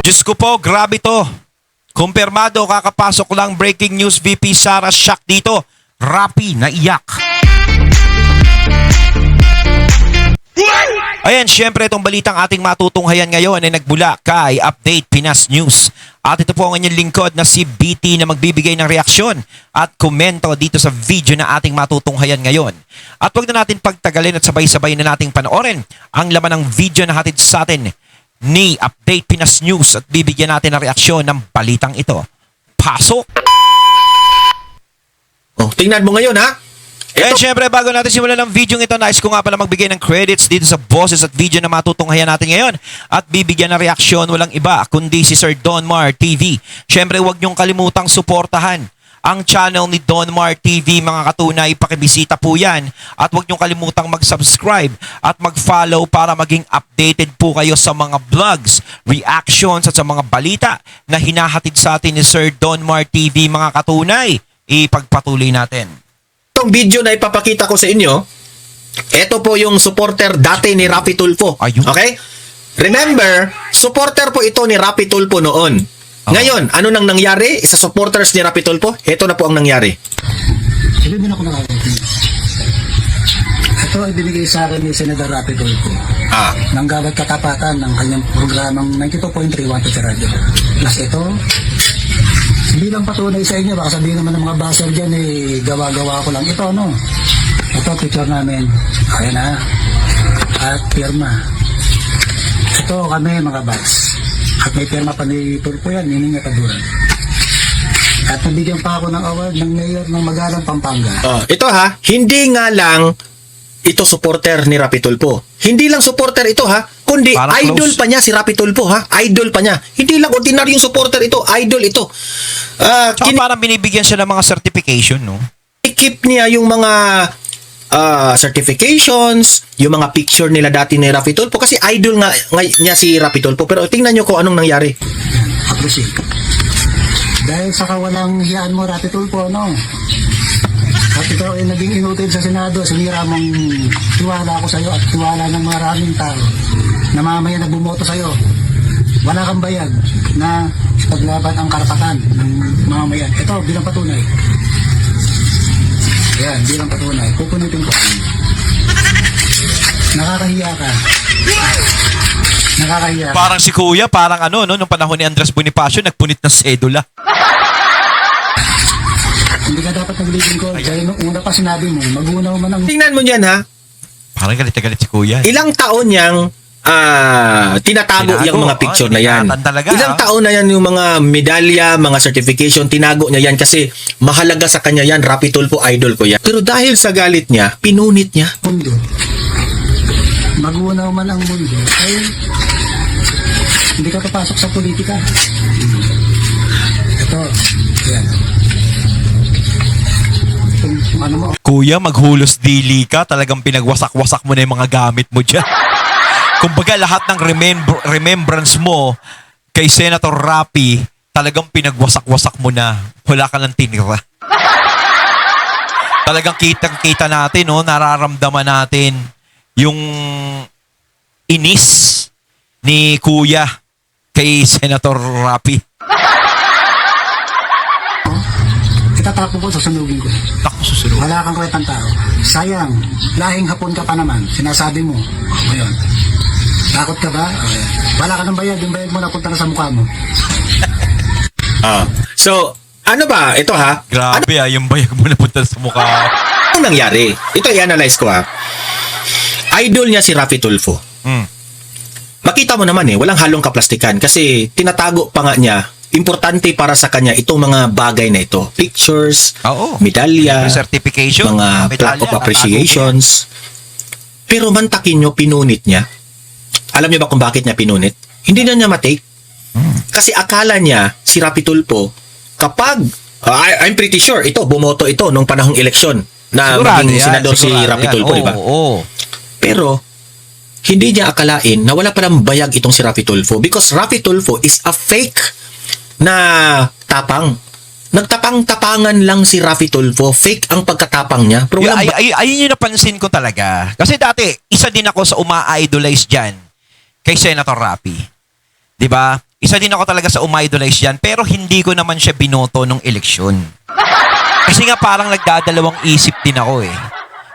Diyos ko po, grabe to. Kumpirmado, kakapasok lang breaking news, VP Sara shock dito. Rappi naiyak. Ayan, syempre itong balitang ating matutunghayan ngayon ay nagbula kay Update Pinas News. At ito po ang inyong lingkod na si BT na magbibigay ng reaksyon at komento dito sa video na ating matutunghayan ngayon. At huwag na natin pagtagalin at sabay-sabay na nating panoorin ang laman ng video na hatid sa atin ni Update Pinas News at bibigyan natin ng reaksyon ng balitang ito. Pasok! Oh, tingnan mo ngayon ha. And syempre, bago natin simulan ng video ito, nais ko nga pala magbigay ng credits dito sa boses at video na matutunghayan natin ngayon at bibigyan ng reaksyon walang iba kundi si Sir Donmar TV. Syempre, huwag niyong kalimutang suportahan ang channel ni Donmar TV, mga katunay. Pakibisita po yan at huwag niyong kalimutang mag-subscribe at mag-follow para maging updated po kayo sa mga vlogs, reactions at sa mga balita na hinahatid sa atin ni Sir Donmar TV, mga katunay. Ipagpatuloy natin. Itong video na ipapakita ko sa inyo, ito po yung supporter dati ni Rapi Tulfo. Ayun. Okay? Remember, supporter po ito ni Rapi Tulfo noon. Ngayon, ano nang nangyari sa supporters ni Rapi Tulfo? Ito na po ang nangyari. Sabi mo na ako nakakasin. Ito ay binigay sa akin ni Senator Rapi Tulfo ng gawad katapatan ng kanyang programang 92.31 sa radyo. Plus ito, bilang patunay sa inyo, baka sabihin naman ng mga baser dyan, gawa-gawa ko lang. Ito, no? Ito, picture namin. Ayan na. At pirma. Ito kami, mga bats. At may pirma pa ni Tulfo yan, niningataduran. At nabigyan pa ako ng award ng mayor ng Magalang, Pampanga. Ito ha, hindi nga lang ito supporter ni Rapi Tulfo. Hindi lang supporter ito ha, kundi parang idol close pa niya si Rapi Tulfo ha. Idol pa niya. Hindi lang ordinaryong supporter ito, idol ito. Tsaka parang binibigyan siya ng mga certification, no? Keep niya yung mga certifications, yung mga picture nila dati ni Rapi Tulfo kasi idol nga niya si Rapi Tulfo. Pero tingnan niyo kung anong nangyari. Appreciate. Dahil sa kawalang hiyaan mo, Rapi Tulfo, no? At ikaw ay naging inutil sa Senado, sinira mong tiwala ko sa iyo at tiwala ng maraming tao na mamaya na bumoto sa iyo. Wala kang bayad na paglaban ang karapatan ng mamamayan. Ito, bilang patunay. Yan, bilang patunay. Pupunitin ko. Nakakahiya ka. Nakakahiya ka. Parang si Kuya, parang ano, no, nung panahon ni Andres Bonifacio, nagpunit ng sedula. Hindi ka dapat naglilingkod. Dahil nung una pa sinabi mo, magunaw man ang... Tingnan mo niyan ha. Parang galit na galit si Kuya. Ilang taon niyang tinatago yung mga picture na yan. Talaga, Ilang taon na yan yung mga medalya, mga certification, tinago niya yan kasi mahalaga sa kanya yan. Rapi Tulfo, idol ko yan. Pero dahil sa galit niya, pinunit niya. mundo. Magunaw man ang mundo, ay hindi ka papasok sa politika. Ito, yan. Ano mo? Kuya, maghulos dili ka. Talagang pinagwasak-wasak mo na yung mga gamit mo dyan. Kumbaga, lahat ng remembrance mo kay Senator Rapi, talagang pinagwasak-wasak mo na. Wala ka lang tinira. Talagang kitang-kita natin, no? Nararamdaman natin yung inis ni Kuya kay Senator Rapi. Itatapon ko, susunugin ko. Naku, susunod. Wala kang kwentang tao. Sayang, lahing hapon ka pa naman. Sinasabi mo. Ngayon, takot ka ba? Wala ka ng bayad. Yung bayad mo napunta na sa mukha mo. So, ano ba? Ito ha? Grabe yung bayag mo na punta sa mukha. Ano nangyari? Ito i-analyze ko ha. Idol niya si Rapi Tulfo. Makita mo naman walang halong kaplastikan kasi tinatago pa nga niya. Importante para sa kanya itong mga bagay na ito. Pictures, medalya, certification, mga plaque of appreciations. Pero mantakin nyo, pinunit niya. Alam niyo ba kung bakit niya pinunit? Hindi na niya matake. Kasi akala niya, si Rapi Tulfo, kapag, I'm pretty sure, bumoto ito nung panahong eleksyon na maging senador si Rapi Tulfo, di ba? Pero, hindi niya akalain na wala palang bayag itong si Rapi Tulfo because Rapi Tulfo is a fake na tapang. Nagtapang-tapangan lang si Rapi Tulfo. Fake ang pagkatapang niya. Pero ayun yung napansin ko talaga. Kasi dati, isa din ako sa uma-idolize dyan kay Senator Rapi. 'Di ba? isa din ako talaga sa umidolize yan, pero hindi ko naman siya binoto nung eleksyon. Kasi nga parang nagdadalawang isip din ako eh.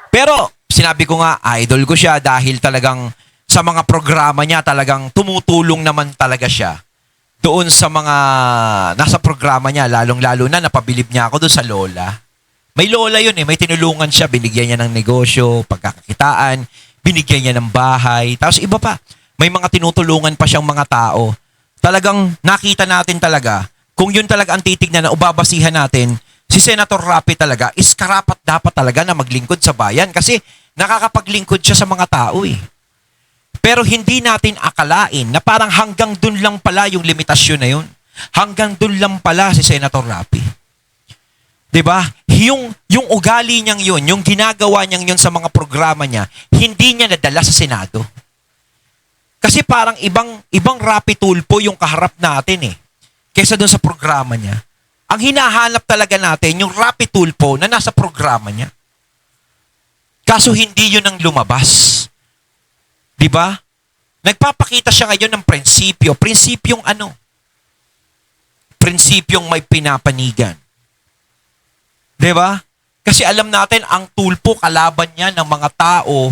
Pero sinabi ko nga, idol ko siya dahil talagang sa mga programa niya talagang tumutulong naman talaga siya doon sa mga nasa programa niya, lalong-lalo na napabilib niya ako doon sa lola. May lola yun eh, may tinulungan siya, binigyan niya ng negosyo, pagkakakitaan, binigyan niya ng bahay, tapos iba pa, may mga tinutulungan pa siyang mga tao. Talagang nakita natin talaga, kung yun talaga ang titignan na ubabasihan natin, si Senator Rapi talaga is karapat dapat talaga na maglingkod sa bayan kasi nakakapaglingkod siya sa mga tao eh. Pero hindi natin akalain na parang hanggang dun lang pala yung limitasyon na yun. Hanggang dun lang pala si Senator Rapi. 'Di ba? Yung ugali niyang yun, yung ginagawa niyang yun sa mga programa niya, hindi niya nadala sa Senado. Kasi parang ibang Rapi Tulfo yung kaharap natin eh. Kaysa dun sa programa niya. Ang hinahanap talaga natin yung Rapi Tulfo na nasa programa niya. Kaso hindi yun ang lumabas. 'Di ba? Nagpapakita siya ngayon ng prinsipyo. Prinsipyong ano? Prinsipyong may pinapanigan. 'Di ba? Kasi alam natin ang Tulfo kalaban niya ng mga tao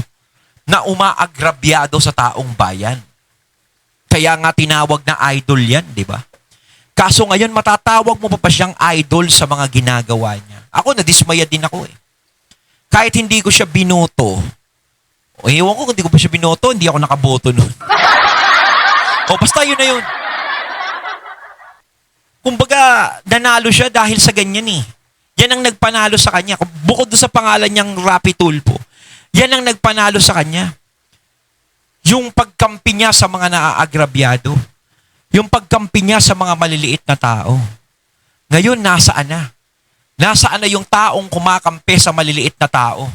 na umaagrabyado sa taong bayan. Kaya nga tinawag na idol 'yan, 'di ba? Kaso ngayon matatawag mo pa siyang idol sa mga ginagawa niya. Ako nadismaya din ako eh. Kahit hindi ko siya binoto, o ewan ko kung hindi ko pa siya binoto, hindi ako nakaboto nun. O basta yun na yun. Kumbaga, nanalo siya dahil sa ganyan eh. Yan ang nagpanalo sa kanya. Bukod doon sa pangalan niyang Rapi Tulfo, yan ang nagpanalo sa kanya. Yung pagkampi niya sa mga naaagrabyado. Yung pagkampi niya sa mga maliliit na tao. Ngayon, nasaan na? Nasaan na yung taong kumakampi sa maliliit na tao?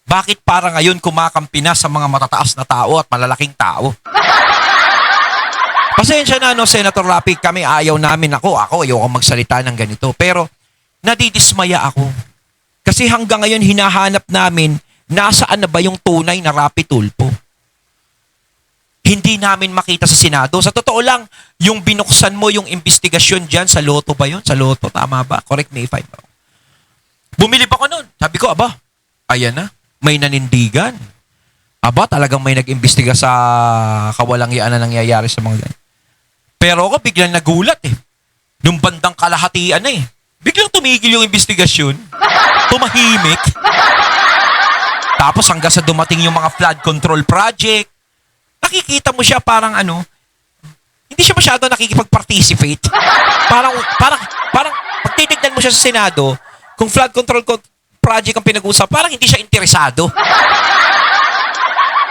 Bakit para ngayon kumakampi na sa mga matataas na tao at malalaking tao? Pasensya na no, Senator Rapi, kami ayaw namin ako ayaw magsalita ng ganito. Pero nadidismaya ako. Kasi hanggang ngayon hinahanap namin nasaan na ba yung tunay na Rapi Tulfo. Hindi namin makita sa Senado. Sa totoo lang, yung binuksan mo yung investigasyon dyan sa Lotto ba yun? Sa Lotto, tama ba? Correct me if I'm wrong. Bumili pa ko nun. Sabi ko, aba, ayan na. May nanindigan. Aba, talagang may nag-imbestiga sa kawalangyaan na nangyayari sa mga ganyan. Pero ako biglang nagulat eh. Nung bandang kalahatian na eh. Biglang tumigil yung investigasyon. Tumahimik. Tapos hanggang sa dumating yung mga flood control project, nakikita mo siya parang ano, hindi siya masyado nakikipag-participate. Parang, pag titignan mo siya sa Senado, kung flood control project ang pinag-usap, parang hindi siya interesado.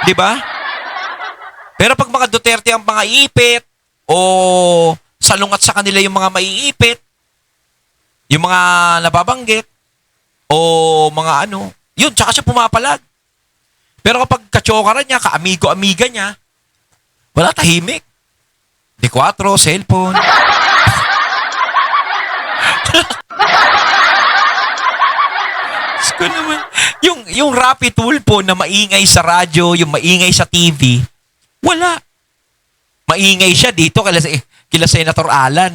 Di ba? Pero pag mga Duterte ang mga ipit, o salungat sa kanila yung mga maiipit, yung mga nababanggit, o mga ano, yun, tsaka siya pumapalag. Pero kapag kachokaran niya, kaamigo-amiga niya, wala, tahimik. D4, cellphone. Ko naman. Yung Rapi Tulfo na maingay sa radyo, yung maingay sa TV, wala. Maingay siya dito kila Senator Alan.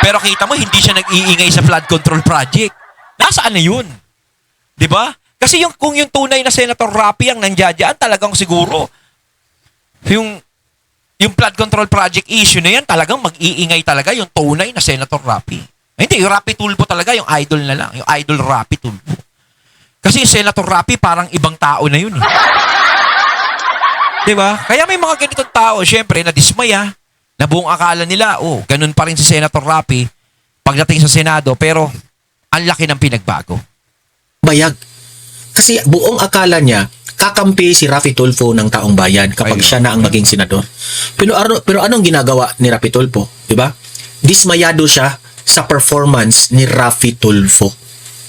Pero kita mo, hindi siya nag-iingay sa flood control project. Nasaan na yun? 'Di ba? Kasi kung yung tunay na Senator Rapi ang nandiyan, talagang siguro yung flood control project issue na yan, talagang mag-iingay talaga yung tunay na Senator Rapi. Hindi, yung Rapi Tulfo talaga, yung idol na lang. Yung idol Rapi Tulfo. Kasi yung Senator Rapi, parang ibang tao na yun. Eh. Diba? Kaya may mga ganitong tao, syempre, nadismaya, na buong akala nila, ganun pa rin si Senator Rapi pagdating sa Senado, pero ang laki ng pinagbago. Bayag. Kasi buong akala niya, kakampi si Rapi Tulfo ng taong bayan kapag siya na ang maging senador. Pero anong ginagawa ni Rapi Tulfo? Diba? Dismayado siya sa performance ni Rapi Tulfo.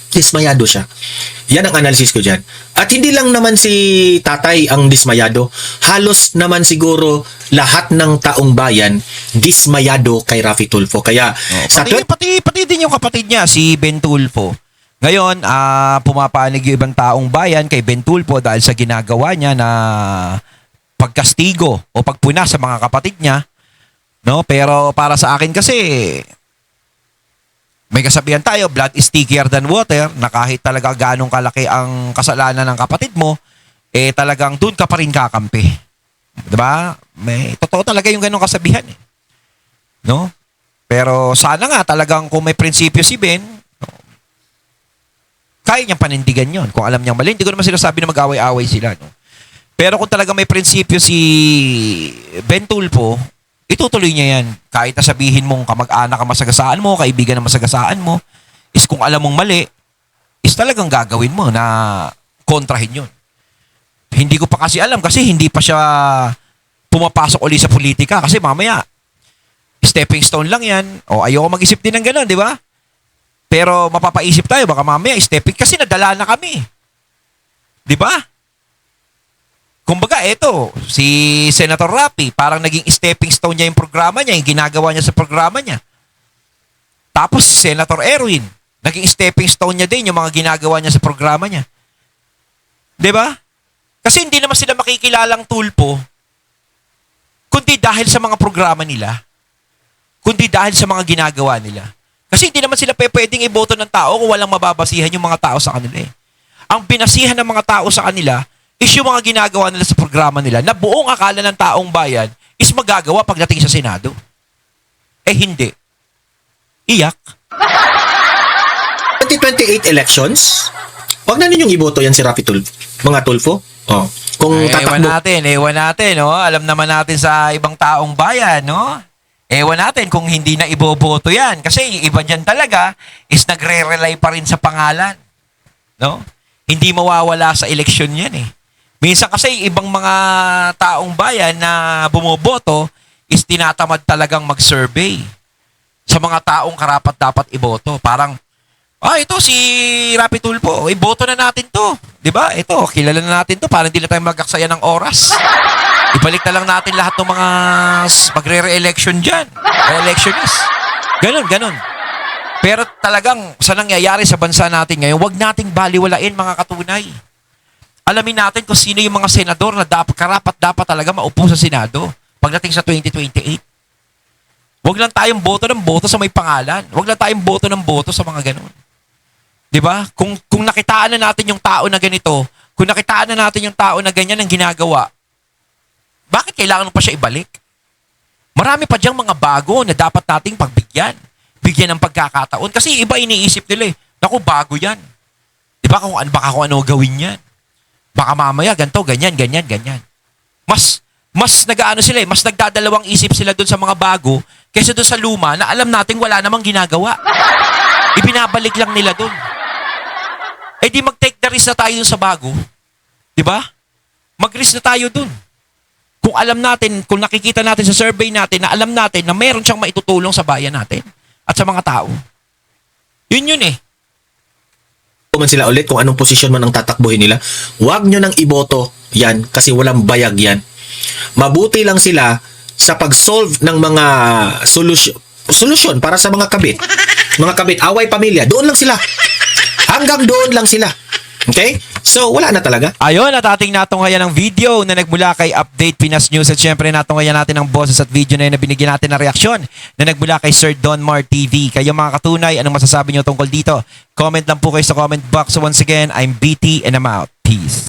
Dismayado siya. Yan ang analysis ko dyan. At hindi lang naman si tatay ang dismayado. Halos naman siguro lahat ng taong bayan dismayado kay Rapi Tulfo. Kaya pati din yung kapatid niya, si Ben Tulfo. Ngayon, pumapanig yung ibang taong bayan kay Ben Tulfo dahil sa ginagawa niya na pagkastigo o pagpuna sa mga kapatid niya. No? Pero para sa akin kasi, may kasabihan tayo, blood is stickier than water, na kahit talaga ganong kalaki ang kasalanan ng kapatid mo, eh talagang dun ka pa rin kakampi. Diba? May, totoo talaga yung ganong kasabihan eh. No? Pero sana nga talagang kung may prinsipyo si Ben, no, kaya niyang panindigan yon kung alam niyang mali. Hindi ko naman sinasabi na mag-away-away sila. No? Pero kung talaga may prinsipyo si Ben Tulfo, itutuloy niya yan. Kahit na sabihin mong kamag-anak ang masagasaan mo, kaibigan ang masagasaan mo, is kung alam mong mali, is talagang gagawin mo na kontrahin yun. Hindi ko pa kasi alam kasi hindi pa siya pumapasok uli sa politika kasi mamaya, stepping stone lang yan. O ayoko mag-isip din ng gano'n, di ba? Pero mapapaisip tayo, baka mamaya stepping, kasi nadala na kami. Di ba? Kumbaga, eto, si Senator Rapi, parang naging stepping stone niya yung programa niya, yung ginagawa niya sa programa niya. Tapos si Senator Erwin, naging stepping stone niya din yung mga ginagawa niya sa programa niya. 'Di ba? Kasi hindi naman sila makikilalang Tulfo kundi dahil sa mga programa nila. Kundi dahil sa mga ginagawa nila. Kasi hindi naman sila pwedeng iboto ng tao kung walang mababasihan yung mga tao sa kanila eh. Ang binasihan ng mga tao sa kanila is yung mga ginagawa nila sa programa nila na buong akala ng taong bayan is magagawa pagdating sa Senado. Eh hindi. Iyak. 2028 elections, wag na ninyong iboto yan si Rapi Tulfo. Mga Tulfo. Oh. Kung ewan tatakbo. natin, no? Alam naman natin sa ibang taong bayan, no? Ewan natin kung hindi na iboboto yan. Kasi yung iba dyan talaga is nagre-rely pa rin sa pangalan. No? Hindi mawawala sa eleksyon yan eh. Minsan kasi ibang mga taong bayan na bumoboto is tinatamad talagang mag-survey sa mga taong karapat-dapat iboto. Parang, ito si Rapi Tulfo, iboto na natin to. Diba? Ito, kilala na natin to para hindi na tayo magaksaya ng oras. Ibalik na lang natin lahat ng mga magre-re-election dyan. Re-electionist. Ganon. Pero talagang sa nangyayari sa bansa natin ngayon, wag nating baliwalain mga katunay. Alamin natin kung sino yung mga senador na dapat talaga maupo sa Senado pagdating sa 2028. Huwag lang tayong boto ng boto sa may pangalan. Huwag lang tayong boto ng boto sa mga ganun. 'Di ba? Kung nakitaan na natin yung tao na ganito, kung nakitaan na natin yung tao na ganyan ang ginagawa, bakit kailangan pa siya ibalik? Marami pa diyang mga bago na dapat nating pagbigyan. Bigyan ng pagkakataon. Kasi iba iniisip nila eh. Naku, bago yan. 'Di ba? Baka kung ano gawin yan. Baka mamaya ganito, ganyan. Mas nag-aano sila eh, mas nagdadalawang isip sila doon sa mga bago kaysa doon sa luma na alam nating wala namang ginagawa. Ibinabalik lang nila doon. Eh di mag-take the risk na tayo doon sa bago. 'Di ba? Mag-risk na tayo doon. Kung alam natin, kung nakikita natin sa survey natin na alam natin na meron siyang maitutulong sa bayan natin at sa mga tao. Yun eh. Man sila ulit kung anong posisyon man ang tatakbuhin nila, huwag nyo nang iboto yan kasi walang bayag yan. Mabuti lang sila sa pag-solve ng mga solusyon para sa mga kabit. Mga kabit, away pamilya, doon lang sila. Hanggang doon lang sila. Okay? So, wala na talaga. Ayun, at ating natunghayan ng video na nagmula kay Update Pinas News at syempre natunghayan natin ang boses at video na yun na binigyan natin ng reaksyon na nagmula kay Sir Donmar TV. Kayo mga katunay, anong masasabi nyo tungkol dito? Comment lang po kayo sa comment box. So once again, I'm BT and I'm out. Peace.